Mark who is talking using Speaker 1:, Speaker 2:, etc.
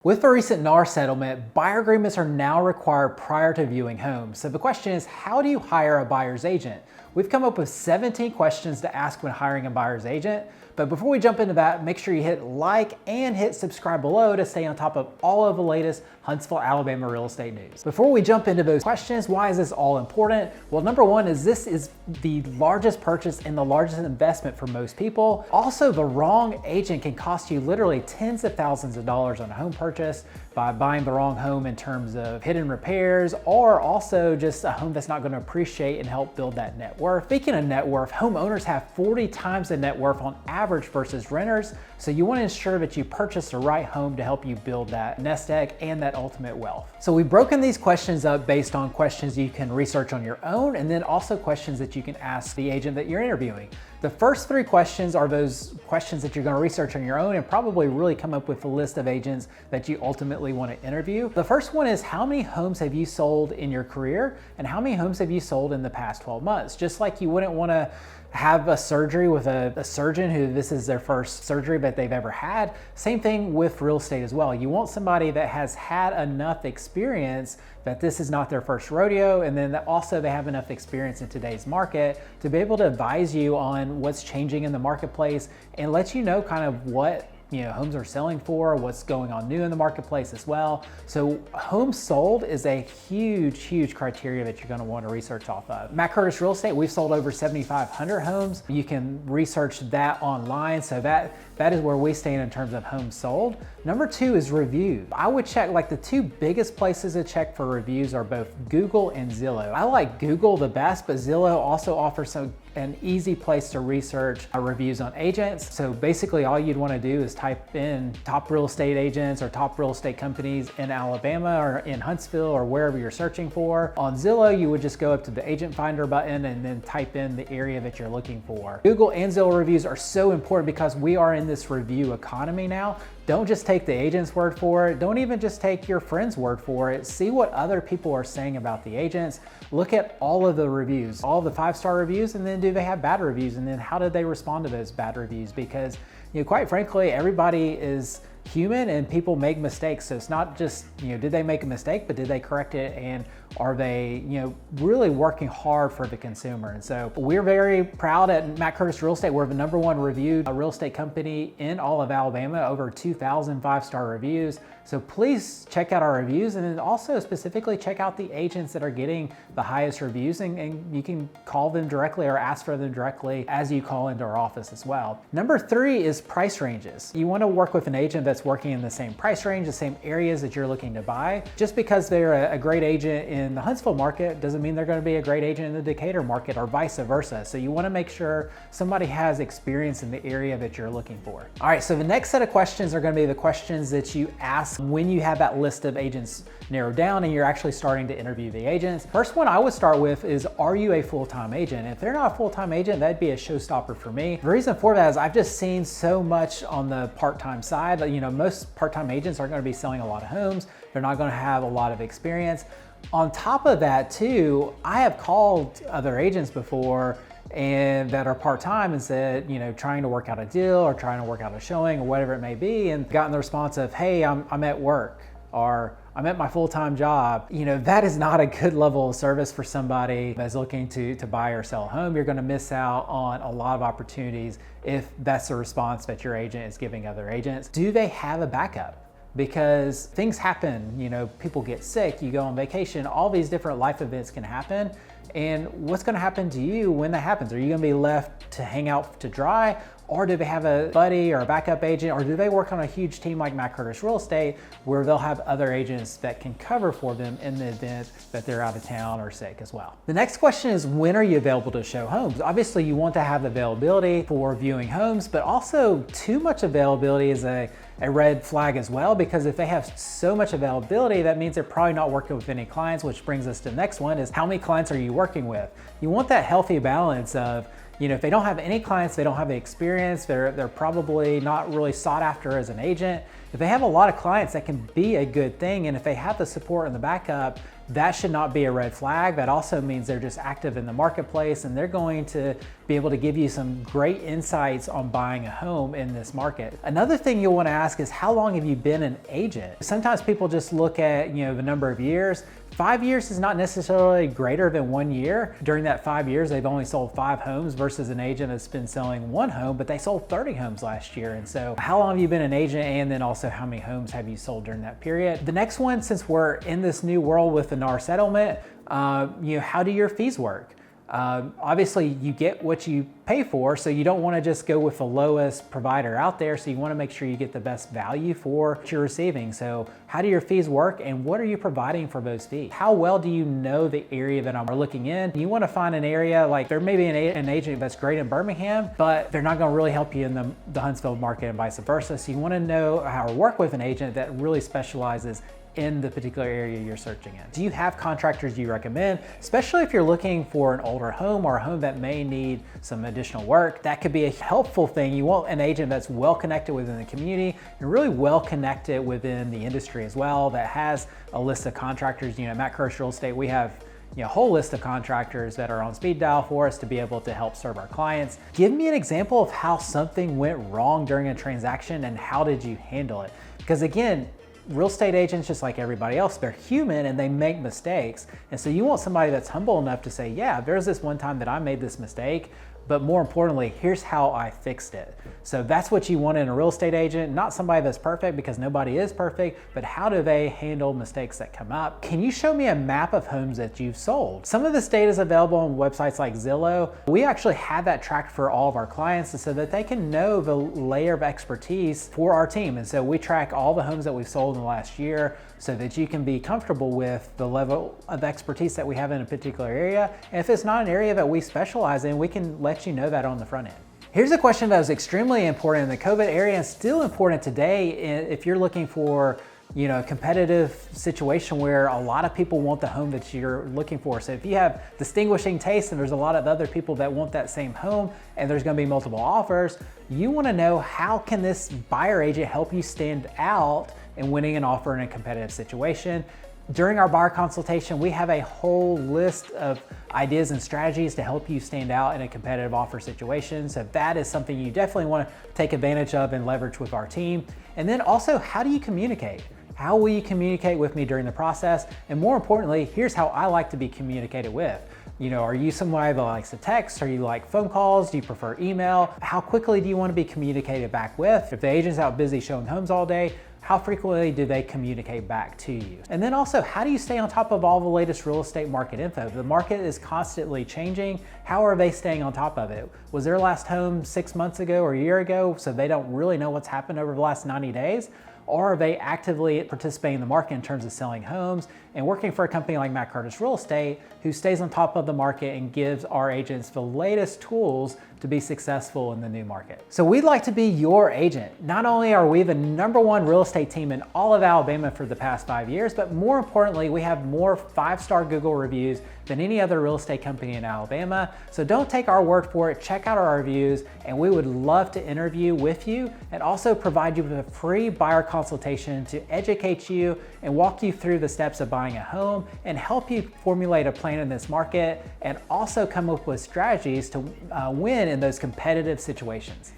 Speaker 1: With the recent NAR settlement, buyer agreements are now required prior to viewing homes. So the question is, how do you hire a buyer's agent? We've come up with 17 questions to ask when hiring a buyer's agent. But before we jump into that, make sure you hit like and hit subscribe below to stay on top of all of the latest Huntsville, Alabama real estate news. Before we jump into those questions, why is this all important? Well, number one is this is the largest purchase and the largest investment for most people. Also, the wrong agent can cost you literally tens of thousands of dollars on a home purchase by buying the wrong home in terms of hidden repairs, or also just a home that's not going to appreciate and help build that net worth. Speaking of net worth, homeowners have 40 times the net worth on average versus renters. So you want to ensure that you purchase the right home to help you build that nest egg and that ultimate wealth. So we've broken these questions up based on questions you can research on your own, and then also questions that you can ask the agent that you're interviewing. The first three questions are those questions that you're going to research on your own and probably really come up with a list of agents that you ultimately want to interview. The first one is, how many homes have you sold in your career and how many homes have you sold in the past 12 months? Just like you wouldn't want to have a surgery with a surgeon who this is their first surgery that they've ever had. Same thing with real estate as well. You want somebody that has had enough experience that this is not their first rodeo, and then that also they have enough experience in today's market to be able to advise you on what's changing in the marketplace and let you know kind of what homes are selling for, what's going on new in the marketplace as well. So homes sold is a huge criteria that you're going to want to research off of. Matt Curtis Real Estate, we've sold over 7,500 homes. You can research that online. So that is where we stand in terms of homes sold. Number two is reviews. I would check, like the two biggest places to check for reviews are both Google and Zillow. I like Google the best, but Zillow also offers an easy place to research reviews on agents. So basically all you'd want to do is type in top real estate agents or top real estate companies in Alabama or in Huntsville or wherever you're searching for. On Zillow, you would just go up to the agent finder button and then type in the area that you're looking for. Google and Zillow reviews are so important because we are in this review economy now. Don't just take the agent's word for it. Don't even just take your friend's word for it. See what other people are saying about the agents. Look at all of the reviews, all the 5-star reviews, and then do they have bad reviews? And then how did they respond to those bad reviews? Because quite frankly, everybody is human and people make mistakes. So it's not just, did they make a mistake, but did they correct it? And are they, really working hard for the consumer? And so we're very proud at Matt Curtis Real Estate. We're the #1 reviewed real estate company in all of Alabama, over 2,000 5-star reviews. So please check out our reviews, and then also specifically check out the agents that are getting the highest reviews, and you can call them directly or ask for them directly as you call into our office as well. Number three is price ranges. You want to work with an agent that's working in the same price range, the same areas that you're looking to buy. Just because they're a great agent in the Huntsville market doesn't mean they're going to be a great agent in the Decatur market, or vice versa. So you want to make sure somebody has experience in the area that you're looking for. All right, so the next set of questions are going to be the questions that you ask when you have that list of agents narrowed down and you're actually starting to interview the agents. First one I would start with is, are you a full-time agent? If they're not a full-time agent, that'd be a showstopper for me. The reason for that is I've just seen so much on the part-time side. Most part-time agents aren't going to be selling a lot of homes. They're not going to have a lot of experience. On top of that too, I have called other agents before and that are part-time and said, trying to work out a deal or trying to work out a showing or whatever it may be, and gotten the response of, hey, I'm at work, or I'm at my full-time job. That is not a good level of service for somebody that's looking to buy or sell a home. You're going to miss out on a lot of opportunities if that's the response that your agent is giving other agents. Do they have a backup? Because things happen, people get sick, you go on vacation, all these different life events can happen. And what's going to happen to you when that happens? Are you going to be left to hang out to dry? Or do they have a buddy or a backup agent? Or do they work on a huge team like Matt Curtis Real Estate where they'll have other agents that can cover for them in the event that they're out of town or sick as well? The next question is, when are you available to show homes? Obviously, you want to have availability for viewing homes, but also too much availability is a red flag as well, because if they have so much availability, that means they're probably not working with any clients, which brings us to the next one, is how many clients are you working with? You want that healthy balance of, if they don't have any clients, they don't have the experience, they're probably not really sought after as an agent. If they have a lot of clients, that can be a good thing. And if they have the support and the backup, that should not be a red flag. That also means they're just active in the marketplace and they're going to be able to give you some great insights on buying a home in this market. Another thing you'll want to ask is, how long have you been an agent? Sometimes people just look at, the number of years. 5 years is not necessarily greater than 1 year. During that 5 years, they've only sold 5 homes versus an agent that's been selling 1 home, but they sold 30 homes last year. And so how long have you been an agent? And then also, how many homes have you sold during that period? The next one, since we're in this new world with the NAR settlement, how do your fees work? Obviously you get what you pay for, so you don't want to just go with the lowest provider out there. So you want to make sure you get the best value for what you're receiving. So how do your fees work, and what are you providing for those fees? How well do you know the area that I'm looking in? You want to find an area, like there may be an agent that's great in Birmingham, but they're not going to really help you in the Huntsville market and vice versa. So you want to know how to work with an agent that really specializes in the particular area you're searching in. Do you have contractors you recommend? Especially if you're looking for an older home or a home that may need some additional work, that could be a helpful thing. You want an agent that's well connected within the community and really well connected within the industry as well, that has a list of contractors. At Matt Kirsch Real Estate, we have a whole list of contractors that are on speed dial for us to be able to help serve our clients. Give me an example of how something went wrong during a transaction and how did you handle it? Because again, real estate agents, just like everybody else, they're human and they make mistakes. And so you want somebody that's humble enough to say, yeah, there's this one time that I made this mistake, but more importantly, here's how I fixed it. So that's what you want in a real estate agent, not somebody that's perfect, because nobody is perfect, but how do they handle mistakes that come up? Can you show me a map of homes that you've sold? Some of this data is available on websites like Zillow. We actually have that tracked for all of our clients so that they can know the layer of expertise for our team. And so we track all the homes that we've sold in the last year so that you can be comfortable with the level of expertise that we have in a particular area. And if it's not an area that we specialize in, we can let you know that on the front end. Here's a question that was extremely important in the COVID area and still important today if you're looking for a competitive situation where a lot of people want the home that you're looking for. So if you have distinguishing taste and there's a lot of other people that want that same home and there's going to be multiple offers, you want to know, how can this buyer agent help you stand out in winning an offer in a competitive situation? During our buyer consultation, we have a whole list of ideas and strategies to help you stand out in a competitive offer situation. So that is something you definitely want to take advantage of and leverage with our team. And then also, how do you communicate? How will you communicate with me during the process? And more importantly, here's how I like to be communicated with. Are you somebody that likes to text? Are you like phone calls? Do you prefer email? How quickly do you want to be communicated back with? If the agent's out busy showing homes all day, how frequently do they communicate back to you? And then also, how do you stay on top of all the latest real estate market info? The market is constantly changing. How are they staying on top of it? Was their last home 6 months ago or a year ago, so they don't really know what's happened over the last 90 days? Or are they actively participating in the market in terms of selling homes and working for a company like Matt Curtis Real Estate, who stays on top of the market and gives our agents the latest tools to be successful in the new market? So we'd like to be your agent. Not only are we the #1 real estate team in all of Alabama for the past 5 years, but more importantly, we have more 5-star Google reviews than any other real estate company in Alabama. So don't take our word for it, check out our reviews, and we would love to interview with you and also provide you with a free buyer consultation to educate you and walk you through the steps of buying a home and help you formulate a plan in this market and also come up with strategies to win in those competitive situations.